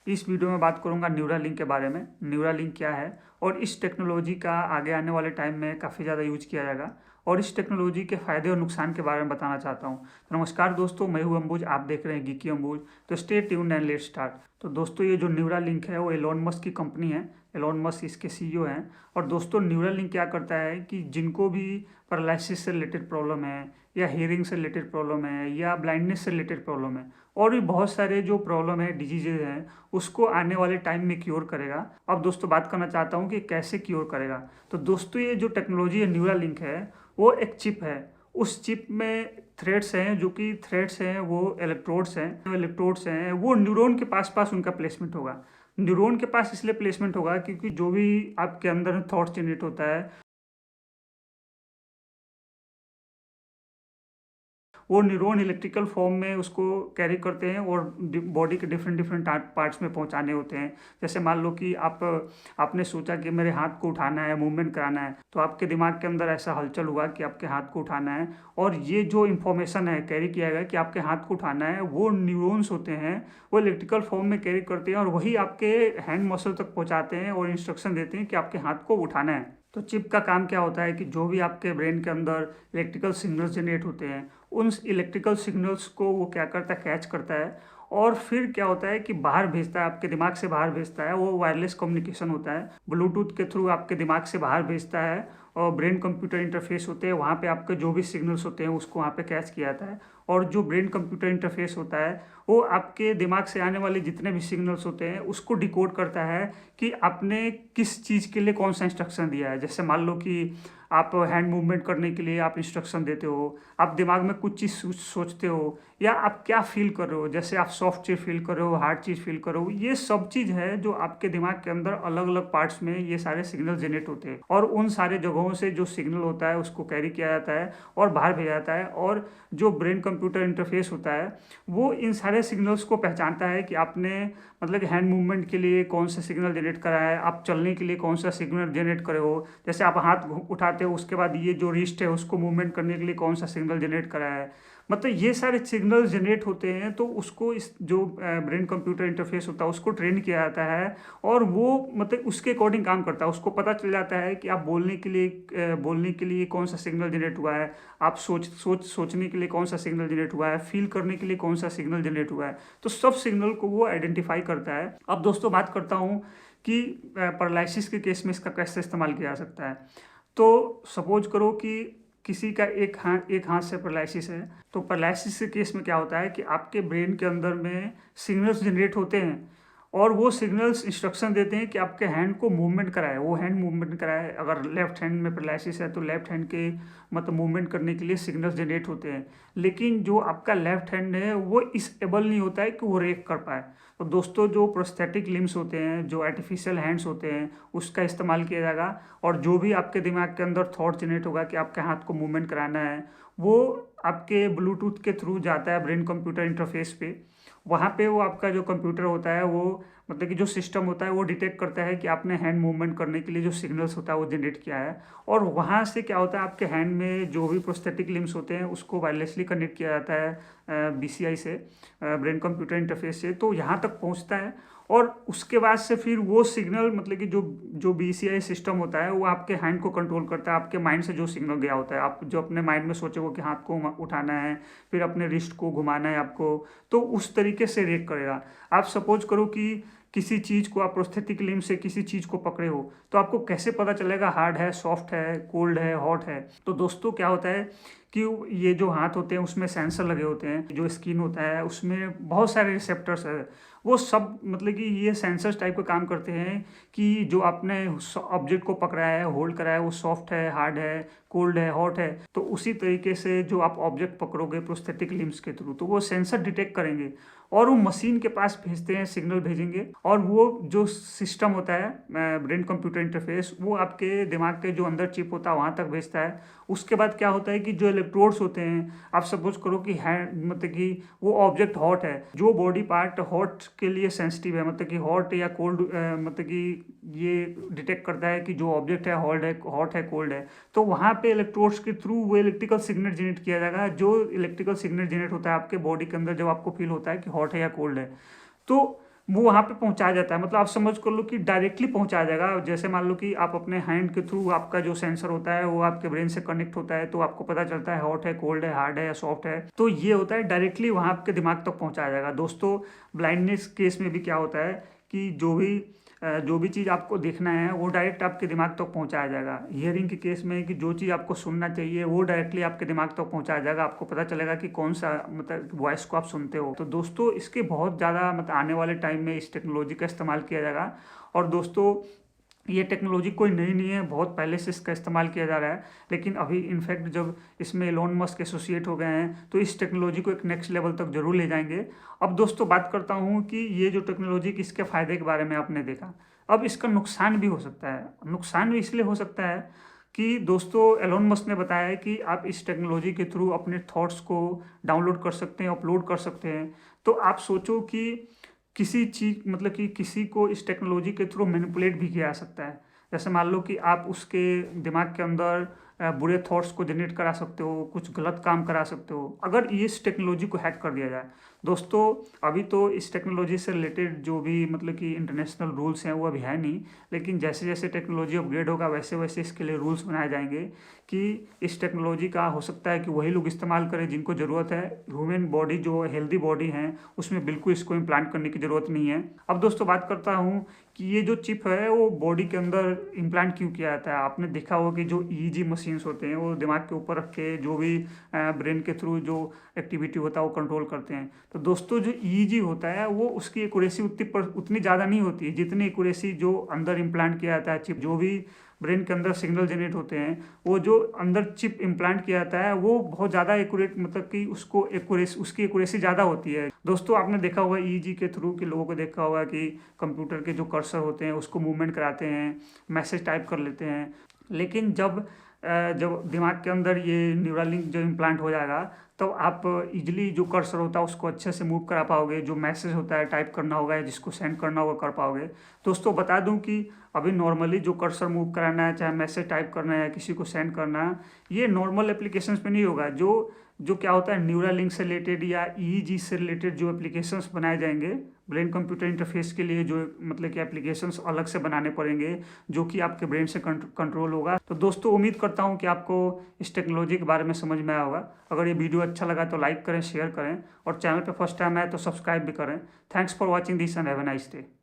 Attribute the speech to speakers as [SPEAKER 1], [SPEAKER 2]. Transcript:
[SPEAKER 1] इस वीडियो में बात करूंगा न्यूरालिंक के बारे में। न्यूरालिंक क्या है और इस टेक्नोलॉजी का आगे आने वाले टाइम में काफ़ी ज़्यादा यूज किया जाएगा और इस टेक्नोलॉजी के फ़ायदे और नुकसान के बारे में बताना चाहता हूं। तो नमस्कार दोस्तों, मैं हूं अंबुज, आप देख रहे हैं गीकी अंबुज। तो stay tuned and let's start. तो दोस्तों, ये जो न्यूरालिंक है वो एलोन मस्क की कंपनी है। एलोन मस्क इसके सीईओ हैं। और दोस्तों, न्यूरालिंक क्या करता है कि जिनको भी पैरालिसिस से रिलेटेड प्रॉब्लम है या हियरिंग से रिलेटेड प्रॉब्लम है या ब्लाइंडनेस से रिलेटेड प्रॉब्लम है और भी बहुत सारे जो प्रॉब्लम है, डिजीजेज हैं, उसको आने वाले टाइम में क्योर करेगा। अब दोस्तों बात करना चाहता हूँ कि कैसे क्योर करेगा। तो दोस्तों, ये जो टेक्नोलॉजी है न्यूरालिंक है, वो एक चिप है। उस चिप में थ्रेड्स हैं, जो कि थ्रेड्स हैं वो इलेक्ट्रोड्स हैं। जो इलेक्ट्रोड्स हैं वो न्यूरॉन के पास पास उनका प्लेसमेंट होगा। न्यूरॉन के पास इसलिए प्लेसमेंट होगा क्योंकि जो भी आपके अंदर थॉट्स जनरेट होता है वो न्यूरॉन इलेक्ट्रिकल फॉर्म में उसको कैरी करते हैं और बॉडी के डिफरेंट डिफरेंट पार्ट्स में पहुंचाने होते हैं। जैसे मान लो कि आपने सोचा कि मेरे हाथ को उठाना है, मूवमेंट कराना है, तो आपके दिमाग के अंदर ऐसा हलचल हुआ कि आपके हाथ को उठाना है और ये जो इन्फॉर्मेशन है कैरी किया गया कि आपके हाथ को उठाना है, वो न्यूरॉन्स होते हैं, वो इलेक्ट्रिकल फॉर्म में कैरी करते हैं और वही आपके हैंड मसल तक पहुँचाते हैं और इंस्ट्रक्शन देते हैं कि आपके हाथ को उठाना है। तो चिप का काम क्या होता है कि जो भी आपके ब्रेन के अंदर इलेक्ट्रिकल सिग्नल्स जनरेट होते हैं, उन इलेक्ट्रिकल सिग्नल्स को वो क्या करता है, कैच करता है और फिर क्या होता है कि बाहर भेजता है, आपके दिमाग से बाहर भेजता है। वो वायरलेस कम्युनिकेशन होता है, ब्लूटूथ के थ्रू आपके दिमाग से बाहर भेजता है और ब्रेन कंप्यूटर इंटरफेस होते हैं, वहाँ पे आपके जो भी सिग्नल्स होते हैं उसको वहाँ पे कैच किया जाता है। और जो ब्रेन कंप्यूटर इंटरफेस होता है वो आपके दिमाग से आने वाले जितने भी सिग्नल्स होते हैं उसको डिकोड करता है कि आपने किस चीज़ के लिए कौन सा इंस्ट्रक्शन दिया है। जैसे मान लो कि आप हैंड मूवमेंट करने के लिए आप इंस्ट्रक्शन देते हो, आप दिमाग में कुछ चीज़ सोचते हो या आप क्या फील कर रहे हो, जैसे आप सॉफ्ट चीज़ फील कर रहे हो, हार्ड चीज़ फील कर रहे हो, ये सब चीज़ है जो आपके दिमाग के अंदर अलग अलग पार्ट्स में ये सारे सिग्नल जनरेट होते हैं और उन सारे जगहों से जो सिग्नल होता है उसको कैरी किया जाता है और बाहर भेजा जाता है। और जो ब्रेन कंप्यूटर इंटरफेस होता है वो इन सारे सिग्नल्स को पहचानता है कि आपने मतलब हैंड मूवमेंट के लिए कौन सा सिग्नल जनरेट करा है, आप चलने के लिए कौन सा सिग्नल जनरेट करे हो, जैसे आप हाथ उठाते हो उसके बाद ये जो रिस्ट है उसको मूवमेंट करने के लिए कौन सा सिग्नल जनरेट करा है। मतलब ये सारे सिग्नल जनरेट होते हैं तो उसको इस जो ब्रेन कंप्यूटर इंटरफेस होता है उसको ट्रेन किया जाता है और वो मतलब उसके अकॉर्डिंग काम करता है। उसको पता चल जाता है कि आप बोलने के लिए कौन सा सिग्नल जनरेट हुआ है, आप सोचने के लिए कौन सा सिग्नल जनरेट हुआ है, फील करने के लिए कौन सा सिग्नल जनरेट हुआ है। तो सब सिग्नल को वो आइडेंटिफाई करता है। अब दोस्तों बात करता हूँ कि पैरालिसिस के केस में इसका कैसे इस्तेमाल किया जा सकता है। तो सपोज करो कि किसी का एक हाथ से पैरालिसिस है। तो पैरालिसिस के केस में क्या होता है कि आपके ब्रेन के अंदर में सिग्नल्स जनरेट होते हैं और वो सिग्नल्स इंस्ट्रक्शन देते हैं कि आपके हैंड को मूवमेंट कराए, वो हैंड मूवमेंट कराए। अगर लेफ्ट हैंड में पैरालिसिस है तो लेफ्ट हैंड के मतलब मूवमेंट करने के लिए सिग्नल्स जनरेट होते हैं। लेकिन जो आपका लेफ्ट हैंड है वो इस एबल नहीं होता है कि वो रेक कर पाए। तो दोस्तों, जो प्रोस्थेटिक लिम्स होते हैं, जो आर्टिफिशियल हैंड्स होते हैं, उसका इस्तेमाल किया जाएगा। और जो भी आपके दिमाग के अंदर थॉट जनरेट होगा कि आपके हाथ को मूवमेंट कराना है, वो आपके ब्लूटूथ के थ्रू जाता है ब्रेन कंप्यूटर इंटरफेस पे। वहाँ पे वो आपका जो कंप्यूटर होता है वो मतलब कि जो सिस्टम होता है वो डिटेक्ट करता है कि आपने हैंड मूवमेंट करने के लिए जो सिग्नल्स होता है वो जनरेट किया है। और वहाँ से क्या होता है, आपके हैंड में जो भी प्रोस्थेटिक लिम्स होते हैं उसको वायरलेसली कनेक्ट किया जाता है बीसीआई से, ब्रेन कंप्यूटर इंटरफेस से। तो यहाँ तक पहुँचता है और उसके बाद से फिर वो सिग्नल मतलब कि जो जो बीसीआई सिस्टम होता है वो आपके हैंड को कंट्रोल करता है। आपके माइंड से जो सिग्नल गया होता है, आप जो अपने माइंड में सोचोगे कि हाथ को उठाना है, फिर अपने रिस्ट को घुमाना है आपको, तो उस तरीके से रिएक्ट करेगा। आप सपोज करो कि किसी चीज़ को आप प्रोस्थेटिक लिम्ब से किसी चीज़ को पकड़े हो, तो आपको कैसे पता चलेगा हार्ड है, सॉफ्ट है, कोल्ड है, हॉट है। तो दोस्तों क्या होता है कि ये जो हाथ होते हैं उसमें सेंसर लगे होते हैं, जो स्किन होता है उसमें बहुत सारे रिसेप्टर्स है। वो सब मतलब कि ये सेंसर्स टाइप का काम करते हैं कि जो आपने ऑब्जेक्ट को पकड़ा है, होल्ड करा है, वो सॉफ्ट है, हार्ड है, कोल्ड है, हॉट है। तो उसी तरीके से जो आप ऑब्जेक्ट पकड़ोगे प्रोस्थेटिक लिम्स के थ्रू, तो वो सेंसर डिटेक्ट करेंगे और वो मशीन के पास भेजते हैं, सिग्नल भेजेंगे और वो जो सिस्टम होता है ब्रेन कंप्यूटर इंटरफेस, वो आपके दिमाग के जो अंदर चिप होता है वहाँ तक भेजता है। उसके बाद क्या होता है कि जो इलेक्ट्रोड्स होते हैं, आप सपोज करो कि हैंड मतलब कि वो ऑब्जेक्ट हॉट है, जो बॉडी पार्ट हॉट के लिए सेंसिटिव है, मतलब कि हॉट या कोल्ड, मतलब कि ये डिटेक्ट करता है कि जो ऑब्जेक्ट है हॉट है, कोल्ड है। तो वहाँ पे इलेक्ट्रोड्स के थ्रू वो इलेक्ट्रिकल सिग्नल जनरेट किया जाएगा। जो इलेक्ट्रिकल सिग्नल जनरेट होता है आपके बॉडी के अंदर जब आपको फील होता है कि हॉट है या कोल्ड है, तो वो वहाँ पे पहुँचाया जाता है। मतलब आप समझ कर लो कि डायरेक्टली पहुँचाया जाएगा। जैसे मान लो कि आप अपने हैंड के थ्रू आपका जो सेंसर होता है वो आपके ब्रेन से कनेक्ट होता है, तो आपको पता चलता है हॉट है, कोल्ड है, हार्ड है या सॉफ्ट है। तो ये होता है डायरेक्टली वहाँ आपके दिमाग तक पहुँचाया जाएगा। दोस्तों ब्लाइंडनेस केस में भी क्या होता है कि जो भी चीज़ आपको देखना है वो डायरेक्ट आपके दिमाग तक पहुंचाया जाएगा। हियरिंग के केस में कि जो चीज़ आपको सुनना चाहिए वो डायरेक्टली आपके दिमाग तक पहुंचाया जाएगा। आपको पता चलेगा कि कौन सा मतलब वॉइस को आप सुनते हो। तो दोस्तों इसके बहुत ज़्यादा मतलब आने वाले टाइम में इस टेक्नोलॉजी का इस्तेमाल किया जाएगा। और दोस्तों ये टेक्नोलॉजी कोई नई नहीं है, बहुत पहले से इसका इस्तेमाल किया जा रहा है। लेकिन अभी इनफैक्ट जब इसमें एलोन मस्क एसोसिएट हो गए हैं तो इस टेक्नोलॉजी को एक नेक्स्ट लेवल तक जरूर ले जाएंगे। अब दोस्तों बात करता हूँ कि ये जो टेक्नोलॉजी किसके फ़ायदे के बारे में आपने देखा, अब इसका नुकसान भी हो सकता है। नुकसान भी इसलिए हो सकता है कि दोस्तों एलोन मस्क ने बताया है कि आप इस टेक्नोलॉजी के थ्रू अपने थॉट्स को डाउनलोड कर सकते हैं, अपलोड कर सकते हैं। तो आप सोचो कि किसी चीज मतलब कि किसी को इस टेक्नोलॉजी के थ्रू मैनिपुलेट भी किया जा सकता है। जैसे मान लो कि आप उसके दिमाग के अंदर बुरे थॉट्स को जनरेट करा सकते हो, कुछ गलत काम करा सकते हो, अगर इस टेक्नोलॉजी को हैक कर दिया जाए। दोस्तों अभी तो इस टेक्नोलॉजी से रिलेटेड जो भी मतलब कि इंटरनेशनल रूल्स हैं वो अभी है नहीं, लेकिन जैसे जैसे टेक्नोलॉजी अपग्रेड होगा वैसे वैसे इसके लिए रूल्स बनाए जाएंगे कि इस टेक्नोलॉजी का हो सकता है कि वही लोग इस्तेमाल करें जिनको ज़रूरत है। ह्यूमन बॉडी जो हेल्दी बॉडी है उसमें बिल्कुल इसको इम्प्लांट करने की ज़रूरत नहीं है। अब दोस्तों बात करता हूँ कि ये जो चिप है वो बॉडी के अंदर इम्प्लांट क्यों किया जाता है। आपने देखा होगा कि जो ईईजी मशीन्स होते हैं वो दिमाग के ऊपर रख के जो भी ब्रेन के थ्रू जो एक्टिविटी होता है वो कंट्रोल करते हैं। तो दोस्तों जो ईईजी होता है वो उसकी एक्यूरेसी उतनी ज़्यादा नहीं होती है जितनी एक्यूरेसी जो अंदर इम्प्लांट किया जाता है चिप। जो भी ब्रेन के अंदर सिग्नल जनरेट होते हैं वो जो अंदर चिप इम्प्लांट किया जाता है वो बहुत ज़्यादा एक्यूरेट मतलब कि उसकी एक्यूरेसी ज़्यादा होती है। दोस्तों आपने देखा होगा ईईजी के थ्रू के लोगों को देखा होगा कि कंप्यूटर के जो कर्सर होते हैं उसको मूवमेंट कराते हैं, मैसेज टाइप कर लेते हैं। लेकिन जब दिमाग के अंदर ये न्यूरल लिंक जो इम्प्लांट हो जाएगा तो आप इजीली जो कर्सर होता है उसको अच्छे से मूव करा पाओगे, जो मैसेज होता है टाइप करना होगा या जिसको सेंड करना होगा कर पाओगे। दोस्तों बता दूं कि अभी नॉर्मली जो कर्सर मूव कराना है, चाहे मैसेज टाइप करना है, किसी को सेंड करना है, ये नॉर्मल एप्लीकेशंस पे नहीं होगा। जो क्या होता है न्यूरल लिंक से रिलेटेड या ईईजी से रिलेटेड जो एप्लीकेशंस बनाए जाएंगे ब्रेन कंप्यूटर इंटरफेस के लिए, जो मतलब कि एप्लीकेशंस अलग से बनाने पड़ेंगे जो कि आपके ब्रेन से कंट्रोल होगा। तो दोस्तों उम्मीद करता हूँ कि आपको इस टेक्नोलॉजी के बारे में समझ में आया होगा। अगर ये वीडियो अच्छा लगा तो लाइक करें, शेयर करें और चैनल पे फर्स्ट टाइम आए तो सब्सक्राइब भी करें। Thanks for watching this and have a nice day.